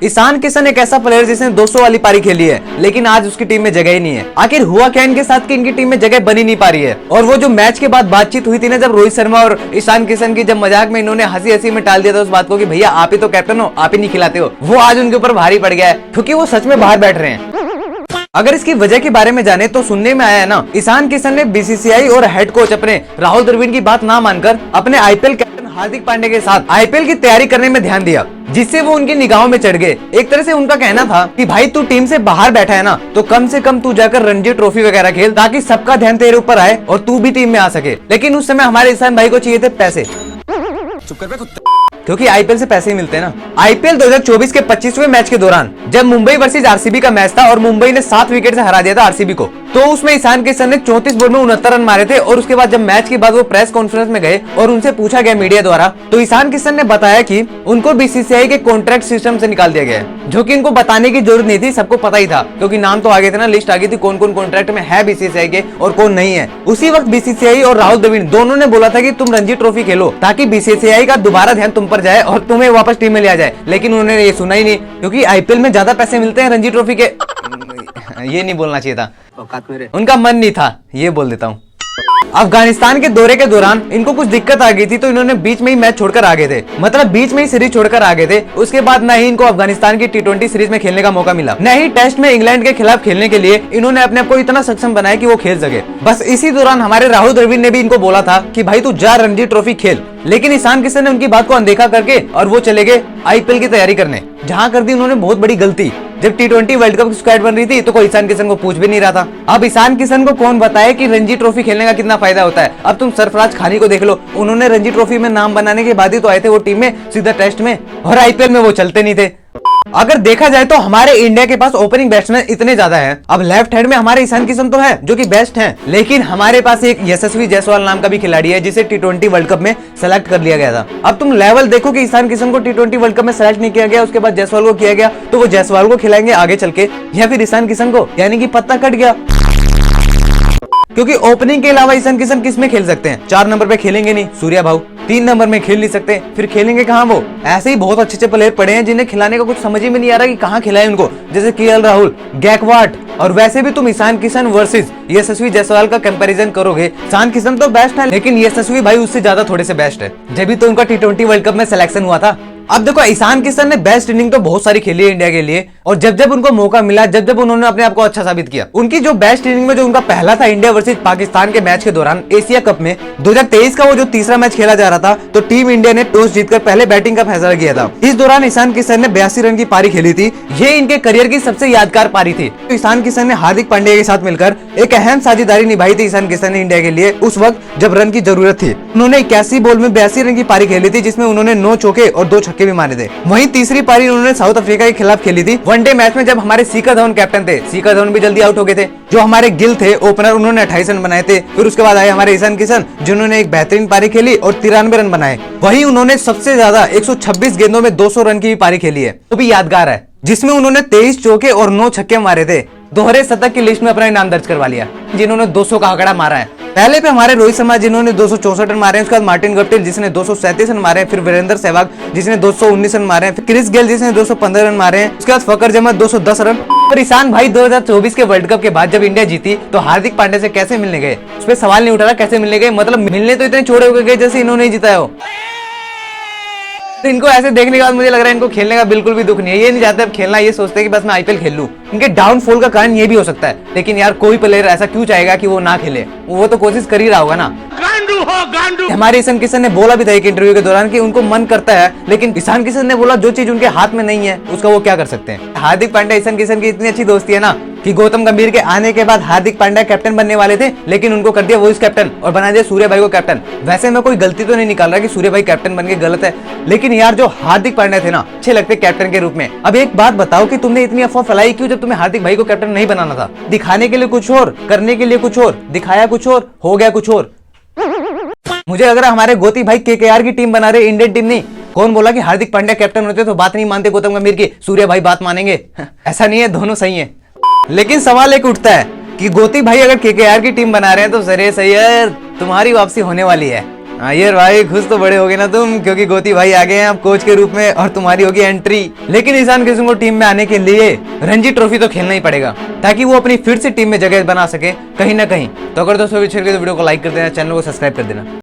ईशान किशन एक ऐसा प्लेयर जिसने 200 वाली पारी खेली है, लेकिन आज उसकी टीम में जगह ही नहीं है। आखिर हुआ क्या इनके साथ कि इनकी टीम में जगह बनी नहीं पा रही है। और वो जो मैच के बाद बातचीत हुई थी ना, जब रोहित शर्मा और ईशान किशन की, जब मजाक में इन्होंने हंसी हंसी में टाल दिया था उस बात को कि भैया आप ही तो कैप्टन हो, आप ही नहीं खिलाते हो, वो आज उनके ऊपर भारी पड़ गया है, क्योंकि वो सच में बाहर बैठ रहे हैं। अगर इसकी वजह के बारे में जाने तो सुनने में आया है ना, ईशान किशन ने बीसीसीआई और हेड कोच अपने राहुल द्रविड़ की बात ना मानकर अपने आईपीएल कैप्टन हार्दिक पांड्या के साथ आईपीएल की तैयारी करने में ध्यान दिया, जिससे वो उनकी निगाहों में चढ़ गए। एक तरह से उनका कहना था कि भाई तू टीम से बाहर बैठा है ना, तो कम से कम तू जाकर रणजी ट्रॉफी वगैरह खेल, ताकि सबका ध्यान तेरे ऊपर आए और तू भी टीम में आ सके। लेकिन उस समय हमारे ईशान भाई को चाहिए थे पैसे, चुप कर बे, क्योंकि आईपीएल से पैसे ही मिलते हैं ना। आईपीएल 2024 के 25वें मैच के दौरान जब मुंबई वर्सेस आरसीबी का मैच था और मुंबई ने 7 विकेट से हरा दिया था आरसीबी को, तो उसमें ईशान किशन ने 34 बॉल में 69 रन मारे थे। और उसके बाद जब मैच के बाद वो प्रेस कॉन्फ्रेंस में गए और उनसे पूछा गया मीडिया द्वारा, तो ईशान किशन ने बताया कि उनको बीसीसीआई के कॉन्ट्रैक्ट सिस्टम से निकाल दिया गया है, जो कि इनको बताने की जरूरत नहीं थी, सबको पता ही था, क्योंकि नाम तो आगे थे ना, लिस्ट आ गई थी कौन कौन कॉन्ट्रैक्ट में है बीसीसीआई के और कौन नहीं है। उसी वक्त बीसीसीआई और राहुल द्रविड़ दोनों ने बोला था कि तुम रणजी ट्रॉफी खेलो, ताकि बीसीसीआई का दोबारा ध्यान तुम पर जाए और तुम्हें वापस टीम में लिया जाए। लेकिन उन्होंने ये सुना ही नहीं, क्योंकि आईपीएल में ज्यादा पैसे मिलते हैं रणजी ट्रॉफी के। ये नहीं बोलना चाहिए था, उनका मन नहीं था, ये बोल देता हूँ। अफगानिस्तान के दौरे के दौरान इनको कुछ दिक्कत आ गई थी, तो इन्होंने बीच में ही मैच छोड़कर आ गए थे, मतलब बीच में ही सीरीज छोड़कर आ गए थे। उसके बाद न ही इनको अफगानिस्तान की टी20 सीरीज में खेलने का मौका मिला, न ही टेस्ट में इंग्लैंड के खिलाफ खेलने के लिए इन्होंने अपने आप को इतना सक्षम बनाया कि वो खेल सके। बस इसी दौरान हमारे राहुल द्रविड़ ने भी इनको बोला था कि भाई तू जा रणजी ट्रॉफी खेल, लेकिन ईशान किशन ने उनकी बात को अनदेखा करके और वो चले गए आईपीएल की तैयारी करने, जहां कर दी उन्होंने बहुत बड़ी गलती। जब टी20 वर्ल्ड कप की स्क्वाड बन रही थी तो कोई ईशान किशन को पूछ भी नहीं रहा था। अब ईशान किशन को कौन बताए कि रणजी ट्रॉफी खेलने का कितना फायदा होता है। अब तुम सरफराज खानी को देख लो, उन्होंने रणजी ट्रॉफी में नाम बनाने के बाद ही तो आए थे वो टीम में सीधा टेस्ट में, और आईपीएल में वो चलते नहीं थे। अगर देखा जाए तो हमारे इंडिया के पास ओपनिंग बैट्समैन इतने ज्यादा हैं। अब लेफ्ट हैंड में हमारे ईशान किशन तो है जो कि बेस्ट हैं, लेकिन हमारे पास एक यशस्वी जायसवाल नाम का भी खिलाड़ी है जिसे टी20 वर्ल्ड कप में सेलेक्ट कर लिया गया था। अब तुम लेवल देखो कि ईशान किशन को टी20 वर्ल्ड कप में सेलेक्ट नहीं किया गया, उसके बाद जायसवाल को किया गया, तो वो जायसवाल को खिलाएंगे आगे चल के या फिर ईशान किशन को, यानी कि पत्ता कट गया। क्योंकि ओपनिंग के अलावा ईशान किशन किस में खेल सकते हैं? 4 नंबर पे खेलेंगे नहीं, सूर्या भाऊ 3 नंबर में खेल नहीं सकते, फिर खेलेंगे कहाँ वो? ऐसे ही बहुत अच्छे प्लेयर पड़े हैं जिन्हें खिलाने का कुछ समझ ही में नहीं आ रहा कि कहाँ खिलाए उनको, जैसे केएल राहुल, गैकवाड। और वैसे भी तुम ईशान किशन वर्सेस यशस्वी जायसवाल का कंपैरिजन करोगे, ईशान किशन तो बेस्ट है, लेकिन यशस्वी भाई उससे ज्यादा थोड़े से बेस्ट है, जब भी तो उनका टी20 वर्ल्ड कप में सिलेक्शन हुआ था। अब देखो ईशान किशन ने बेस्ट इनिंग तो बहुत सारी खेली है इंडिया के लिए, और जब जब उनको मौका मिला, जब जब उन्होंने अपने आप को अच्छा साबित किया, उनकी जो बेस्ट इनिंग में जो उनका पहला था इंडिया वर्सेस पाकिस्तान के मैच के दौरान एशिया कप में 2023 का वो जो तीसरा मैच खेला जा रहा था, तो टीम इंडिया ने टॉस जीतकर पहले बैटिंग का फैसला किया था। इस दौरान ईशान किशन ने 82 रन की पारी खेली थी, ये इनके करियर की सबसे यादगार पारी थी। तो ईशान किशन ने हार्दिक पांड्या के साथ मिलकर एक अहम साझेदारी निभाई थी ईशान किशन ने इंडिया के लिए उस वक्त जब रन की जरूरत थी। उन्होंने 81 बॉल में 82 रन की पारी खेली थी, जिसमें उन्होंने 9 चौके और 2 छक्के भी मारे थे। वहीं तीसरी पारी उन्होंने साउथ अफ्रीका के खिलाफ खेली थी वनडे मैच में, जब हमारे शिखर धवन कैप्टन थे। शिखर धवन भी जल्दी आउट हो गए थे। जो हमारे गिल थे ओपनर, उन्होंने 28 रन बनाए थे। फिर उसके बाद आए हमारे ईशान किशन, जिन्होंने एक बेहतरीन पारी खेली और 93 रन बनाए। वहीं उन्होंने सबसे ज्यादा 126 गेंदों में 200 रन की भी पारी खेली है, वो भी यादगार है, जिसमें उन्होंने 23 चौके और 9 छक्के मारे थे। दोहरे शतक की लिस्ट में अपना नाम दर्ज करवा लिया, जिन्होंने 200 का आंकड़ा मारा है। पहले पे हमारे रोहित शर्मा जिन्होंने 264 रन मारे हैं, उसके बाद मार्टिन गप्टिल जिसने 237 रन मारे हैं, फिर वीरेंद्र सहवाग जिसने 219 रन मारे हैं, फिर क्रिस गेल जिसने 215 रन मारे हैं, उसके बाद फकर जमा 210 रन। और ईशान भाई 2024 के वर्ल्ड कप के बाद जब इंडिया जीती तो हार्दिक पांड्या से कैसे मिलने गए, उस पर सवाल नहीं उठा रहा कैसे मिलने गए, मतलब मिलने तो इतने छोड़े हुए गए जैसे इन्होंने ही जिताया हो। तो इनको ऐसे देखने के बाद मुझे लग रहा है इनको खेलने का बिल्कुल भी दुख नहीं है, ये नहीं चाहते अब खेलना, ये सोचते हैं कि बस मैं आईपीएल खेल लूं। इनके डाउनफॉल का कारण ये भी हो सकता है, लेकिन यार कोई प्लेयर ऐसा क्यों चाहेगा कि वो ना खेले, वो तो कोशिश कर ही रहा होगा ना। गांडू। हमारे ईशान किशन ने बोला भी था एक इंटरव्यू के दौरान कि उनको मन करता है, लेकिन ईशान किशन ने बोला जो चीज उनके हाथ में नहीं है उसका वो क्या कर सकते हैं। हार्दिक पांड्या ईशान किशन की इतनी अच्छी दोस्ती है ना कि गौतम गंभीर के आने के बाद हार्दिक पांड्या कैप्टन बनने वाले थे, लेकिन उनको कर दिया वॉइस कैप्टन और बना दिया सूर्या भाई को कैप्टन। वैसे मैं कोई गलती तो नहीं निकाल रहा कि सूर्या भाई कैप्टन बन के गलत है, लेकिन यार जो हार्दिक पांड्या थे ना अच्छे लगते कैप्टन के रूप में। अब एक बात बताओ कि तुमने इतनी अफवाह फैलाई क्यों जब तुम्हें हार्दिक भाई को कैप्टन नहीं बनाना था? दिखाने के लिए कुछ और, करने के लिए कुछ और, दिखाया कुछ और, हो गया कुछ और। मुझे लग रहा है हमारे गोती भाई केकेआर की टीम बना रहे, इंडियन टीम नहीं। कौन बोला कि हार्दिक पांड्या कैप्टन होते तो बात नहीं मानते गौतम गंभीर की, सूर्या भाई बात मानेंगे? ऐसा नहीं है, दोनों सही है। लेकिन सवाल एक उठता है कि गोती भाई अगर केकेआर की टीम बना रहे हैं तो जरे सैयद तुम्हारी वापसी होने वाली है। यार भाई खुश तो बड़े हो गए ना तुम, क्योंकि गोती भाई आ गए हैं अब कोच के रूप में और तुम्हारी होगी एंट्री। लेकिन ईशान किशन को टीम में आने के लिए रणजी ट्रॉफी तो खेलना ही पड़ेगा, ताकि वो अपनी फिर से टीम में जगह बना सके कहीं ना कहीं। तो अगर दोस्तों वीडियो को लाइक कर देना, चैनल को सब्सक्राइब कर देना।